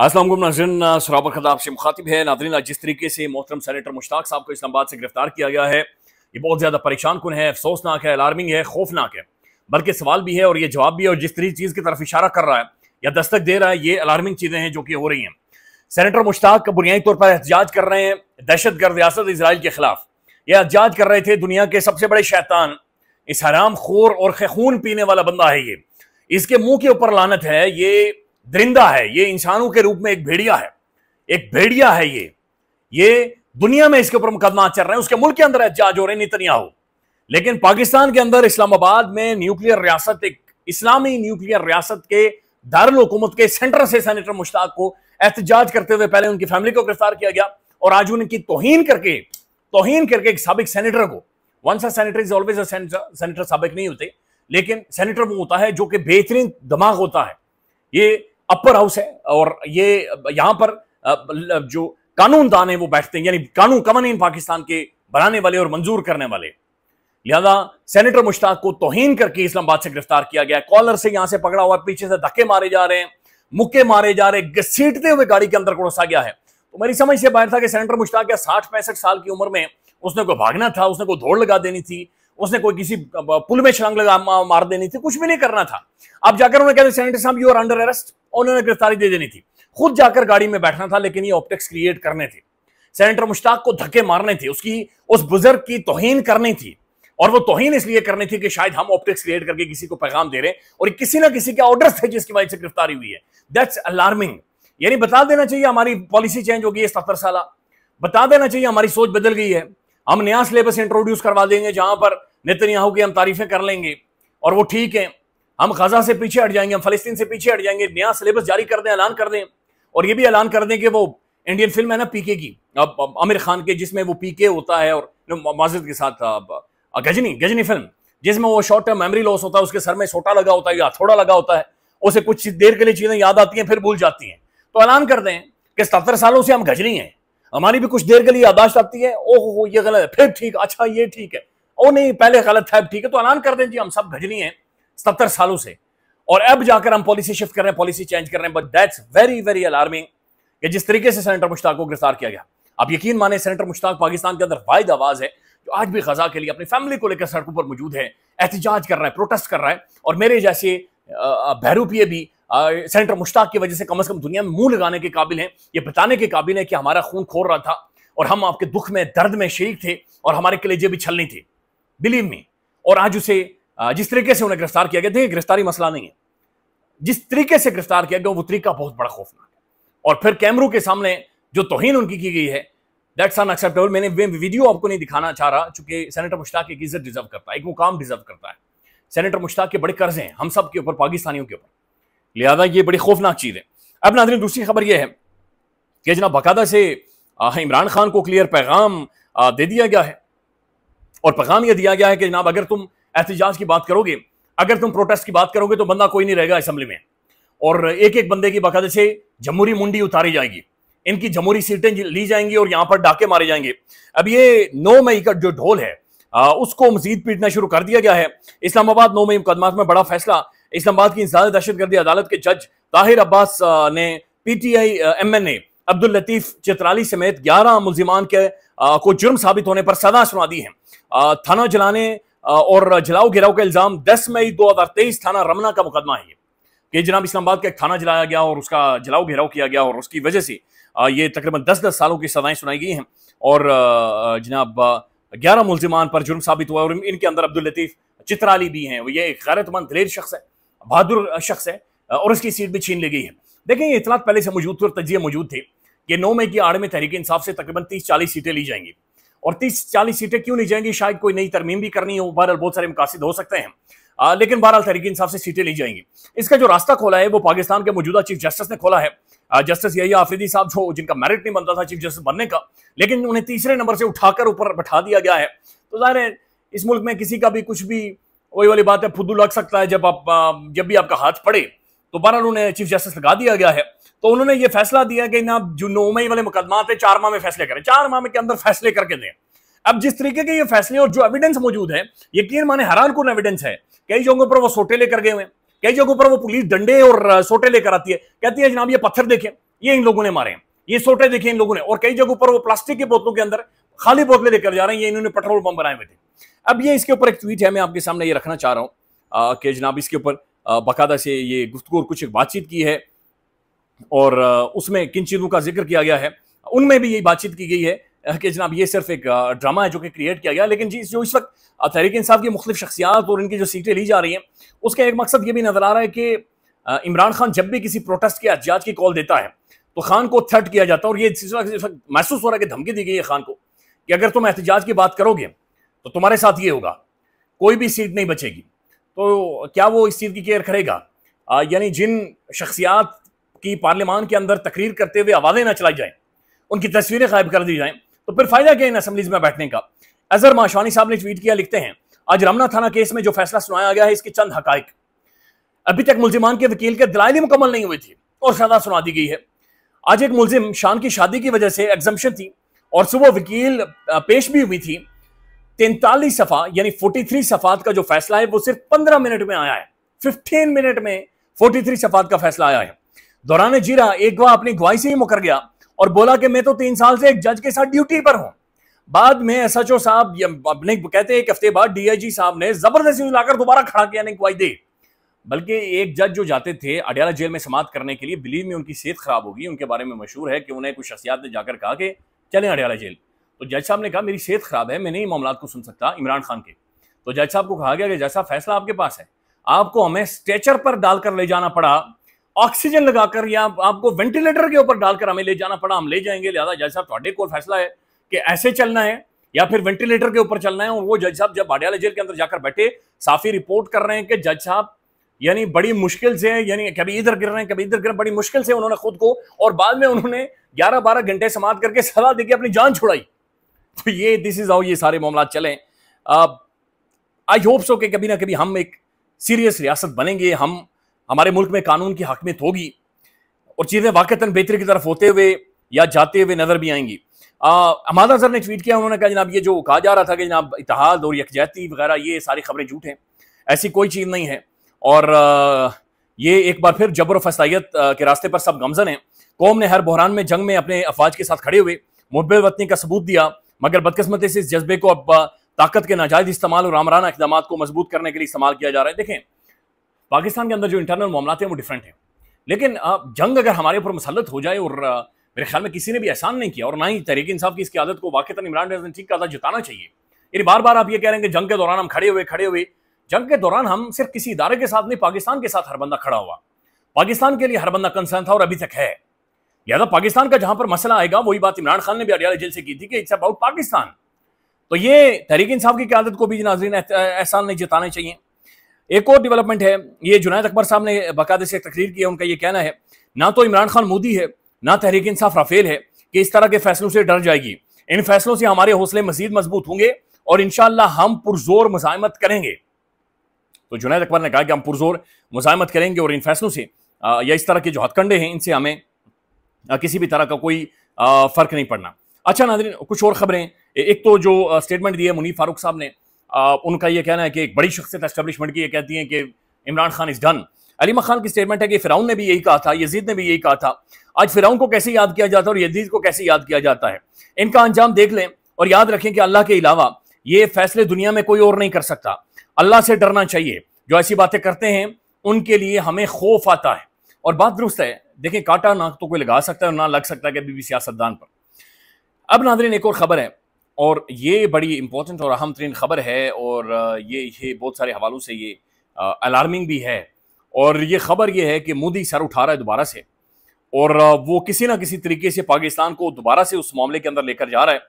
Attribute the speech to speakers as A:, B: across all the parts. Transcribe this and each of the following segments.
A: अस्सलाम वालेकुम नाज़रीन, सराबर खता आपसे मुखातिब है। नाज़रीन, जिस तरीके से मोहतरम सेनेटर मुश्ताक साहब को इस्लामाबाद से गिरफ्तार किया गया है, ये बहुत ज़्यादा परेशान कुन है, अफसोसनाक है, अलार्मिंग है, खौफनाक है। बल्कि सवाल भी है और ये जवाब भी है, और जिस तरीके चीज़ की तरफ इशारा कर रहा है या दस्तक दे रहा है, ये अलार्मिंग चीज़ें हैं जो कि हो रही हैं। सेनेटर मुश्ताक बुनियादी तौर पर एहतजाज कर रहे हैं दहशतगर्द रियासत इजराइल के खिलाफ। ये एहतजाज कर रहे थे दुनिया के सबसे बड़े शैतान, इस हराम खोर और खून पीने वाला बंदा है ये। इसके मुंह के ऊपर लानत है, ये दरिंदा है, ये इंसानों के रूप में एक भेड़िया है, एक भेड़िया है ये दुनिया में इसके ऊपर मुकदमा चल रहे हैं। उसके मुल्क के अंदर एहतजाज हो रहे हैं नेतन्याहू, लेकिन पाकिस्तान के अंदर इस्लामाबाद में न्यूक्लियर रियासत, एक इस्लामी न्यूक्लियर रियासत के दारुल हुकूमत के सेंटर से सेनेटर मुश्ताक को एहतजाज करते हुए पहले उनकी फैमिली को गिरफ्तार किया गया और आज उनकी तौहीन करके एक साबिक सेनेटर को, once a senator is always a senator, साबिक नहीं होते, लेकिन सेनेटर वो होता है जो कि बेहतरीन दिमाग होता है। ये अपर हाउस है और ये यहां पर जो कानूनदान है वो बैठते हैं, यानी कानून कवानीन पाकिस्तान के बनाने वाले और मंजूर करने वाले। लिहाजा सेनेटर मुश्ताक को तौहीन करके इस्लामाबाद से गिरफ्तार किया गया। कॉलर से यहां से पकड़ा हुआ, पीछे से धक्के मारे जा रहे हैं, मुक्के मारे जा रहे हैं, घसीटते हुए गाड़ी के अंदर घुसा गया है। तो मेरी समझ से बाहर था कि सेनेटर मुश्ताक क्या 60-65 साल की उम्र में उसने को भागना था, उसने को दौड़ लगा देनी थी, उसने कोई किसी पुल में छलांग लगा मार देनी थी, कुछ भी नहीं करना था। अब जाकर उन्होंने कहते सेनेटर साहब यू आर अंडर अरेस्ट, उन्होंने गिरफ्तारी दे देनी थी। खुद जाकर गाड़ी में बैठना था, लेकिन ये ऑप्टिक्स क्रिएट करने थे, सेनेटर मुश्ताक को धक्के मारने थे, उसकी उस बुजुर्ग की तौहीन करनी थी। और वो तौहीन इसलिए करनी थी कि शायद हम ऑप्टिक्स क्रिएट करके किसी को पैगाम दे रहे हैं और किसी ना किसी के ऑर्डर्स थे जिसकी वजह से गिरफ्तारी हुई है। That's alarming. यानी बता देना चाहिए हमारी पॉलिसी चेंज हो गई है 70 साल, बता देना चाहिए हमारी सोच बदल गई है। हम नया सिलेबस इंट्रोड्यूस करवा देंगे जहां पर नेतन्याहू की हम तारीफें कर लेंगे और वो ठीक है, हम गजा से पीछे हट जाएंगे, हम फलस्तीन से पीछे हट जाएंगे, नया सिलेबस जारी कर दें, ऐलान कर दें। और ये भी ऐलान कर दें कि वो इंडियन फिल्म है ना पीके की, आमिर खान के, जिसमें वो पीके होता है और माजिद के साथ गजनी फिल्म, जिसमें वो शॉर्ट टर्म मेमोरी लॉस होता है, उसके सर में सोटा लगा होता है या हथौड़ा लगा होता है, उसे कुछ देर के लिए चीजें याद आती हैं फिर भूल जाती हैं। तो ऐलान कर दें कि 70 सालों से हम गजनी हैं, हमारी भी कुछ देर के लिए यादाश्त आती है, ओहो ये गलत है, फिर ठीक, अच्छा ये ठीक है, ओ नहीं पहले गलत था, ठीक है। तो ऐलान कर दें जी हम सब गजनी हैं 70 सालों से, और अब जाकर हम पॉलिसी शिफ्ट कर रहे हैं, पॉलिसी चेंज कर रहे हैं। But that's very very alarming कि जिस तरीके से सेनेटर मुश्ताक को गिरफ्तार किया गया। आप यकीन माने सेनेटर मुश्ताक पाकिस्तान के अंदर वाहिद आवाज है जो आज भी गजा के लिए अपनी फैमिली को लेकर सड़कों पर मौजूद है, एहतजाज कर रहा है, प्रोटेस्ट कर रहा है। और मेरे जैसे बहरूपिये भी सेनेटर मुश्ताक की वजह से कम दुनिया में मुंह लगाने के काबिल हैं, ये बताने के काबिल है कि हमारा खून खोर रहा था और हम आपके दुख में, दर्द में शरीक थे और हमारे कलेजे भी छलनी थे, बिलीव मी। और आज उसे जिस तरीके से उन्हें गिरफ्तार किया गया, देखिए गिरफ्तारी मसला नहीं है, जिस तरीके से गिरफ्तार किया गया वो तरीका बहुत बड़ा खौफनाक है। और फिर कैमरों के सामने जो तौहीन उनकी की गई है, दैट्स अनएक्सेप्टेबल। मैंने वीडियो आपको नहीं दिखाना चाह रहा, चूंकि सेनेटर मुश्ताक एक इज्जत डिजर्व करता है, एक मुकाम डिजर्व करता है। सेनेटर मुश्ताक के बड़े कर्ज हैं हम सब के ऊपर, पाकिस्तानियों के ऊपर, लिहाजा ये बड़ी खौफनाक चीज है। अब नाज़रीन दूसरी खबर यह है कि जनाब बाकायदा से इमरान खान को क्लियर पैगाम दे दिया गया है, और पैगाम यह दिया गया है कि जनाब अगर तुम एहतजाज की बात करोगे, अगर तुम प्रोटेस्ट की बात करोगे तो बंदा कोई नहीं रहेगा असेंबली में, और एक एक बंदे की बाकायदा से जमहूरी मुंडी उतारी जाएगी, इनकी जमहूरी सीटें ली जाएंगी और यहां पर डाके मारे जाएंगे। अब ये 9 मई का जो ढोल है उसको मजीद पीटना शुरू कर दिया गया है। इस्लामाबाद 9 मई मुकदमात में बड़ा फैसला। इस्लामाबाद की इंसदाद दहशतगर्दी अदालत के जज ताहिर अब्बास ने PTI MNA अब्दुल लतीफ चित्राली समेत 11 मुल्जिमान के को जुर्म साबित होने पर सजा सुना दी है। थाना जलाने और जलाओ गिराव का इल्जाम 10 मई 2023 थाना रमना का मुकदमा है कि जनाब इस्लामाबाद का एक थाना जलाया गया और उसका जलाओ घेराव किया गया, और उसकी वजह से ये तकरीबन 10-10 सालों की सजाएं सुनाई गई हैं। और जनाब 11 मुल्जिमान पर जुर्म साबित हुआ, और इनके अंदर अब्दुल लतीफ चित्राली भी हैं। ये एक गैरतमंद दलेर शख्स है, बहादुर शख्स है, और उसकी सीट भी छीन ली गई है। देखें ये इतलात पहले से मौजूद थी और तजिए मौजूद थे कि 9 मई की आड़ में तहरीक इंसाफ से तकरीबन 30-40 सीटें ली जाएंगी। और 30-40 सीटें क्यों ली जाएंगी, शायद कोई नई तरमीम भी करनी हो, बहरहाल बहुत सारे मकासद हो सकते हैं, लेकिन बहरहाल तहरीक इंसाफ से सीटें ली जाएंगी। इसका जो रास्ता खोला है वो पाकिस्तान के मौजूदा चीफ जस्टिस ने खोला है, जस्टिस यही आफरीदी साहब, जो जिनका मेरिट नहीं बनता था चीफ जस्टिस बनने का, लेकिन उन्हें तीसरे नंबर से उठाकर ऊपर बैठा दिया गया है। तो जाहिर है इस मुल्क में किसी का भी कुछ भी, वही वाली बात है, फुद्दू लग सकता है जब भी आपका हाथ पड़े। तो बहरहाल उन्हें चीफ जस्टिस लगा दिया गया है। तो उन्होंने ये फैसला दिया कि ना जो 9 मई वाले मुकदमा थे 4 माह में फैसले करें, 4 माह के अंदर फैसले करके दें। अब जिस तरीके के ये फैसले और जो एविडेंस मौजूद है, यकीन माने हैरान कुन एविडेंस है। कई जगहों पर वो सोटे लेकर गए हुए, कई जगहों पर वो पुलिस डंडे और सोटे लेकर आती है, कहती है जनाब ये पत्थर देखें, ये इन लोगों ने मारे हैं। ये सोटे देखे इन लोगों ने, और कई जगहों पर वो प्लास्टिक की बोतलों के अंदर खाली बोतलें लेकर जा रहे हैं, ये इन्होंने पेट्रोल पंप बनाए हुए थे। अब ये इसके ऊपर एक ट्वीट है, मैं आपके सामने ये रखना चाह रहा हूं कि जनाब इसके ऊपर बाकायदा से ये गुफ्तगू और कुछ बातचीत की है, और उसमें किन चीज़ों का जिक्र किया गया है, उनमें भी यही बातचीत की गई है कि जनाब ये सिर्फ एक ड्रामा है जो कि क्रिएट किया गया, लेकिन जो इस वक्त तहरीक इंसाफ की मुख्तलिफ शख्सियात और इनकी जो सीटें ली जा रही हैं, उसका एक मकसद ये भी नजर आ रहा है कि इमरान खान जब भी किसी प्रोटेस्ट के एहतजाज की कॉल देता है तो खान को थ्रेट किया जाता है, और ये महसूस हो रहा है कि धमकी दी गई है खान को कि अगर तुम एहतजाज की बात करोगे तो तुम्हारे साथ ये होगा, कोई भी सीट नहीं बचेगी। तो क्या वो इस चीज़ की केयर करेगा? यानी जिन शख्सियात की पार्लियामान के अंदर तकरीर करते हुए आवाज़ें ना चलाई जाएं, उनकी तस्वीरें गायब कर दी जाएं, तो फिर फायदा क्या इन असम्बलीज में बैठने का? अजहर माशवानी साहब ने ट्वीट किया, लिखते हैं, आज रमना थाना केस में जो फैसला सुनाया गया है इसके चंद हकाइक, अभी तक मुलजिमान के वकील के दलाइल ही मुकम्मल नहीं हुई थी और सजा सुना दी गई है। आज एक मुलजिम शान की शादी की वजह से एग्जम्पशन थी और सुबह वकील पेश भी हुई थी। 43 सफा यानी 43 सफात का जो फैसला है वो सिर्फ 15 मिनट में आया है। 15 मिनट में 43 सफात का फैसला आया है। दौरान जीरा एक गवाह अपनी गवाही से ही मुकर गया और बोला कि मैं तो 3 साल से एक जज के साथ ड्यूटी पर हूं। बाद में एसएचओ साहब अपने कहते हैं एक हफ्ते बाद डीआईजी साहब ने जबरदस्ती लाकर दोबारा खड़ा किया, नहीं गवाही दे। बल्कि एक जज जो जाते थे अडयाला जेल में समाप्त करने के लिए, बिलीव में उनकी सेहत खराब होगी, उनके बारे में मशहूर है कि उन्हें कुछ शख्सियात ने जाकर कहा कि चलें अडयाला जेल। तो जज साहब ने कहा मेरी सेहत खराब है, मैं नहीं मामलात को सुन सकता इमरान खान के। तो जज साहब को कहा गया कि जैसा फैसला आपके पास है, आपको हमें स्ट्रेचर पर डालकर ले जाना पड़ा, ऑक्सीजन लगाकर या आपको वेंटिलेटर के ऊपर डालकर हमें ले जाना पड़ा, हम ले जाएंगे। लिहाजा जज साहब थोड़े को फैसला है कि ऐसे चलना है या फिर वेंटिलेटर के ऊपर चलना है। और वो जज साहब जब अडयाला जेल के अंदर जाकर बैठे, साफी रिपोर्ट कर रहे हैं कि जज साहब यानी बड़ी मुश्किल से, यानी कभी इधर गिर रहे हैं कभी इधर गिर, बड़ी मुश्किल से उन्होंने खुद को, और बाद में उन्होंने 11-12 घंटे समाप्त करके सजा देके अपनी जान छुड़ाई। तो ये दिस इज हाउ ये सारे मामला चलें। आई होप सो कि कभी ना कभी हम एक सीरियस रियासत बनेंगे, हम हमारे मुल्क में कानून की हकमियत होगी और चीजें वाकईतन बेहतरी की तरफ होते हुए या जाते हुए नजर भी आएंगी। हमारा अजहर ने ट्वीट किया, उन्होंने कहा जनाब ये जो कहा जा रहा था कि जनाब इत्तेहाद और यकजहती वगैरह, ये सारी खबरें झूठ हैं, ऐसी कोई चीज नहीं है। और ये एक बार फिर जबर फसायत के रास्ते पर सब गमजन हैं। कौम ने हर बहरान में जंग में अपने अफवाज के साथ खड़े हुए मुहब्बत वतनी का सबूत दिया, मगर बदकिस्मती से इस जज्बे को अब ताकत के नाजायज इस्तेमाल और आमराना इक़दाम को मजबूत करने के लिए इस्तेमाल किया जा रहा है। देखें, पाकिस्तान के अंदर जो इंटरनल मामला हैं वो डिफरेंट हैं, लेकिन जंग अगर हमारे ऊपर मुसल्लत हो जाए, और मेरे ख्याल में किसी ने भी एहसान नहीं किया और ना ही तहरीक इंसाफ की इसकी आदत को वाकईतन इमरान ने ठीक का जताना चाहिए। यानी बार बार आप ये कह रहे हैं कि जंग के दौरान हम खड़े हुए। जंग के दौरान हम सिर्फ किसी इदारे के साथ नहीं, पाकिस्तान के साथ हर बंदा खड़ा हुआ, पाकिस्तान के लिए हर बंदा कंसर्न था और अभी तक है। लिहाजा पाकिस्तान का जहां पर मसला आएगा, वही बात इमरान खान ने भी अडयाला जेल से की थी कि इट्स अबाउट पाकिस्तान। तो ये तहरीक इंसाफ की क़यादत को भी नाज़रीन एहसान नहीं जताने चाहिए। एक और डेवलपमेंट है, ये जुनैद अकबर साहब ने बाकायदे से तकरीर की है। उनका ये कहना है ना तो इमरान खान मोदी है, ना तहरीक इंसाफ राफेल है कि इस तरह के फैसलों से डर जाएगी। इन फैसलों से हमारे हौसले मजीद मजबूत होंगे और इंशाअल्लाह हम पुरजोर मुज़ाहमत करेंगे। तो जुनैद अकबर ने कहा कि हम पुरजोर मुज़ाहमत करेंगे और इन फैसलों से या इस तरह के जो हथकंडे हैं इनसे हमें किसी भी तरह का कोई फर्क नहीं पड़ना। अच्छा नाज़रीन, कुछ और खबरें। एक तो जो स्टेटमेंट दी है मुनीफ फारूक साहब ने, उनका यह कहना है कि एक बड़ी शख्सियत एस्टेब्लिशमेंट की ये कहती है कि इमरान खान इज डन। अलीमा खान की स्टेटमेंट है कि फिरौन ने भी यही कहा था, यजीद ने भी यही कहा था। आज फिरौन को कैसे याद किया जाता है और यजीद को कैसे याद किया जाता है, इनका अंजाम देख लें और याद रखें कि अल्लाह के अलावा ये फैसले दुनिया में कोई और नहीं कर सकता। अल्लाह से डरना चाहिए। जो ऐसी बातें करते हैं उनके लिए हमें खौफ आता है। और बात दुरुस्त है, देखें कांटा ना तो कोई लगा सकता है और ना लग सकता है कभी भी सियासतदान पर। अब नाज़रीन एक और खबर है, और ये बड़ी इंपॉर्टेंट और अहम तरीन खबर है, और ये बहुत सारे हवालों से ये अलार्मिंग भी है। और ये खबर ये है कि मोदी सर उठा रहा है दोबारा से, और वो किसी ना किसी तरीके से पाकिस्तान को दोबारा से उस मामले के अंदर लेकर जा रहा है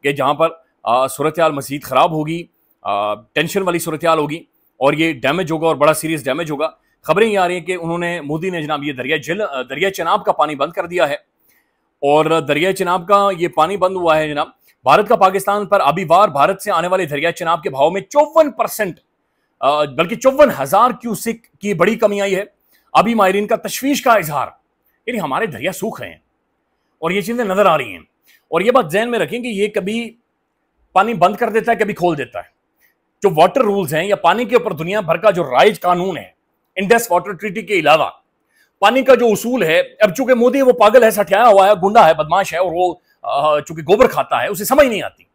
A: कि जहाँ पर सूरत हाल मज़ीद ख़राब होगी, टेंशन वाली सूरत हाल होगी और ये डैमेज होगा और बड़ा सीरियस डैमेज होगा। खबरें ये आ रही हैं कि उन्होंने, मोदी ने जनाब ये दरिया चनाब का पानी बंद कर दिया है, और दरिया चनाब का ये पानी बंद हुआ है जनाब। भारत का पाकिस्तान पर अभी बार भारत से आने वाले दरिया चनाब के भाव में 54% बल्कि 54,000 क्यूसिक की बड़ी कमी आई है। अभी माहिरीन का तशवीश का इजहार, यानी हमारे दरिया सूख रहे हैं और ये चीजें नजर आ रही हैं। और ये बात ध्यान में रखें कि ये कभी पानी बंद कर देता है, कभी खोल देता है। जो वाटर रूल्स हैं या पानी के ऊपर दुनिया भर का जो राइज कानून है, इंडस वाटर ट्रीटी के अलावा, पानी का जो उसूल है, अब चूंकि मोदी वो पागल है, सठियाया हुआ है, गुंडा है, बदमाश है, और वो चूंकि गोबर खाता है, उसे समझ नहीं आती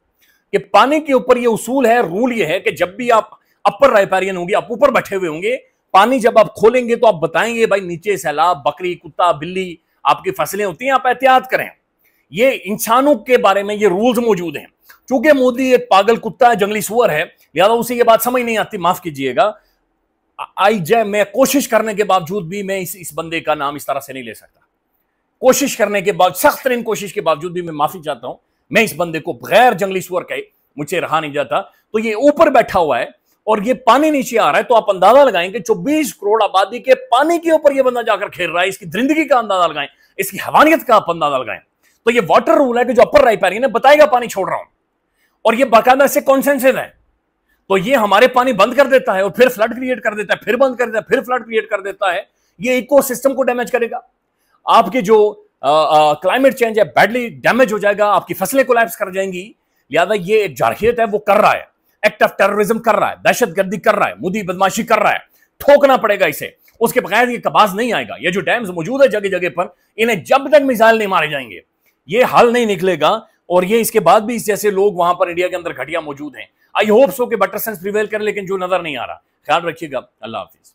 A: कि पानी के ऊपर ये उसूल है, रूल ये है कि जब भी आप अपर राइपैरियन होंगे, आप ऊपर बैठे हुए होंगे, पानी जब आप खोलेंगे तो आप बताएंगे भाई नीचे सैलाब, बकरी, कुत्ता, बिल्ली, आपकी फसलें होती हैं, आप एहतियात करें। ये इंसानों के बारे में ये रूल्स मौजूद हैं। चूंकि मोदी एक पागल कुत्ता है, जंगली सुअर है, लिहाजा उसे ये बात समझ नहीं आती, माफ कीजिएगा। आई जय, मैं कोशिश करने के बावजूद भी मैं इस बंदे का नाम इस तरह से नहीं ले सकता। कोशिश करने के बाद, सख्त तरीन कोशिश के बावजूद भी मैं माफी चाहता हूं। मैं इस बंदे को बगैर जंगली सुअर कहे मुझसे रहा नहीं जाता। तो ये ऊपर बैठा हुआ है और ये पानी नीचे आ रहा है, तो आप अंदाजा लगाएं कि 24 करोड़ आबादी के पानी के ऊपर ये बंदा जाकर खेल रहा है। इसकी जिंदगी का अंदाजा लगाएं, इसकी हैवानियत का आप अंदाजा लगाएं। तो ये वाटर रूल है कि जो अपर राइपैरियन है बताएगा पानी छोड़ रहा हूं, और ये बाकायदा से कॉन्सेंसस है। तो ये हमारे पानी बंद कर देता है और फिर फ्लड क्रिएट कर देता है, फिर बंद कर देता है, फिर फ्लड क्रिएट कर देता है। ये इकोसिस्टम को डैमेज करेगा। आपके जो क्लाइमेट चेंज है बैडली डैमेज हो जाएगा, आपकी फसलें कोलैप्स कर जाएंगी। लिहाजा ये एक जारहियत है, वो कर रहा है, एक्ट ऑफ टेररिज्म कर रहा है, दहशतगर्दी कर रहा है, मोदी बदमाशी कर रहा है। ठोकना पड़ेगा इसे, उसके बगैर ये कबाज नहीं आएगा। ये जो डैम्स मौजूद है जगह जगह पर, इन्हें जब तक मिसाइल नहीं मारे जाएंगे ये हल नहीं निकलेगा। और ये इसके बाद भी इस जैसे लोग वहां पर इंडिया के अंदर घटिया मौजूद हैं। आई होप सो कि बेटर सेंस प्रिवेल करें, लेकिन जो नजर नहीं आ रहा। ख्याल रखिएगा। अल्लाह हाफिज।